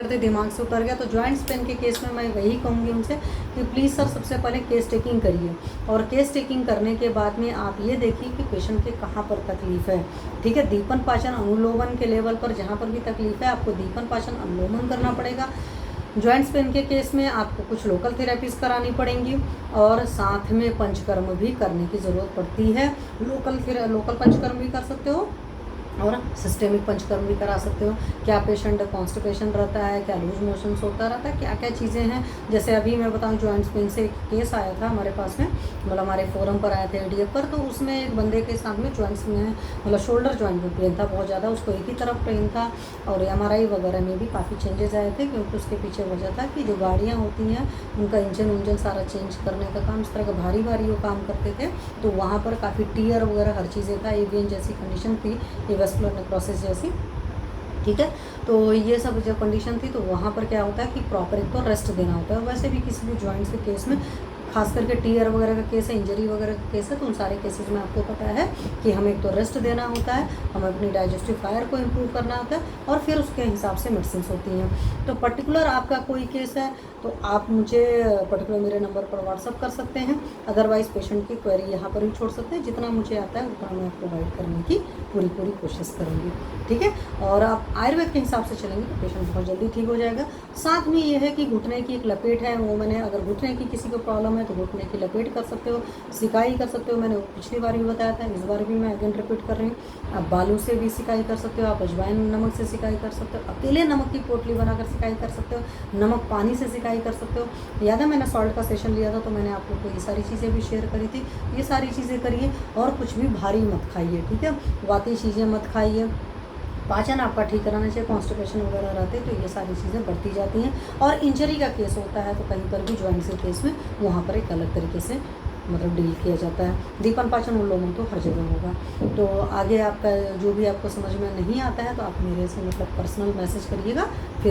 करते दिमाग से उतर गया। तो जॉइंट्स पेन के केस में मैं वही कहूँगी उनसे कि प्लीज़ सर सबसे पहले केस टेकिंग करिए, और केस टेकिंग करने के बाद में आप ये देखिए कि पेशेंट के कहाँ पर तकलीफ़ है। ठीक है, दीपन पाचन अनुलोमन के लेवल पर जहाँ पर भी तकलीफ़ है आपको दीपन पाचन अनुलोमन करना पड़ेगा। जॉइंट्स पेन के केस में आपको कुछ लोकल थेरेपीज़ करानी पड़ेंगी और साथ में पंचकर्म भी करने की ज़रूरत पड़ती है। लोकल पंचकर्म भी कर सकते हो और सिस्टेमिक पंचकर्म भी करा सकते हो। क्या पेशेंट कॉन्स्टिपेशन रहता है, क्या लूज मोशंस होता रहता है, क्या क्या चीज़ें हैं। जैसे अभी मैं बताऊं, जॉइंट्स पेन से एक केस आया था हमारे पास में, मतलब हमारे फोरम पर आए थे एडीएफ पर। तो उसमें एक बंदे के साथ में जॉइंट्स में मतलब शोल्डर जॉइंट में पेन था बहुत ज़्यादा, उसको एक ही तरफ पेन था और एमआरआई वगैरह में भी काफ़ी चेंजेस आए थे, क्योंकि उसके पीछे वजह था कि जो गाड़ियाँ होती हैं उनका इंजन सारा चेंज करने का काम, इस तरह का भारी भारी वो काम करते थे। तो वहाँ पर काफ़ी टीयर वगैरह हर चीज़ें था, एवीएन जैसी कंडीशन थी, वेस्कुलर नेक्रोसिस जैसी। ठीक है, तो ये सब जो कंडीशन थी, तो वहाँ पर क्या होता है कि प्रॉपर एक तो रेस्ट देना होता है। वैसे भी किसी भी जॉइंट्स के केस में, खास करके टीयर वगैरह का केस है, इंजरी वगैरह का केस है, तो उन सारे केसेस में आपको पता है कि हमें एक तो रेस्ट देना होता है, हमें अपनी डाइजेस्टिव फायर को इम्प्रूव करना होता है, और फिर उसके हिसाब से मेडिसिन होती हैं। तो पर्टिकुलर आपका कोई केस है तो आप मुझे पर्टिकुलर मेरे नंबर पर व्हाट्सअप कर सकते हैं, अदरवाइज़ पेशेंट की क्वेरी यहाँ पर भी छोड़ सकते हैं। जितना मुझे आता है उतना मैं प्रोवाइड करने की पूरी कोशिश करूँगी। ठीक है, और आप आयुर्वेद के हिसाब से चलेंगे तो पेशेंट बहुत जल्दी ठीक हो जाएगा। साथ में ये है कि घुटने की एक लपेट है, वो मैंने, अगर घुटने की किसी को प्रॉब्लम है तो घुटने की लपेट कर सकते हो, सिकाई कर सकते हो। मैंने पिछली बार भी बताया था, इस बार भी मैं अगेन रिपीट कर रही हूँ। आप बालू से भी सिकाई कर सकते हो, आप अजवाइन नमक से सिकाई कर सकते हो, अकेले नमक की पोटली बनाकर सिकाई कर सकते हो, नमक पानी से सिकाई कर सकते हो। याद है मैंने सॉल्ट का सेशन लिया था तो मैंने आप लोग को ये सारी चीज़ें भी शेयर करी थी। ये सारी चीज़ें करिए और कुछ भी भारी मत खाइए। ठीक है, वाती चीज़ें मत खाइए, पाचन आपका ठीक कराना चाहिए। कॉन्स्टिपेशन वगैरह रहते तो ये सारी चीज़ें बढ़ती जाती हैं। और इंजरी का केस होता है तो कहीं पर भी जॉइंट के केस में वहाँ पर एक अलग तरीके से मतलब डील किया जाता है। दीपन पाचन उल्लोमन तो हर जगह होगा। तो आगे आपका जो भी आपको समझ में नहीं आता है तो आप मेरे से मतलब पर्सनल मैसेज करिएगा, फिर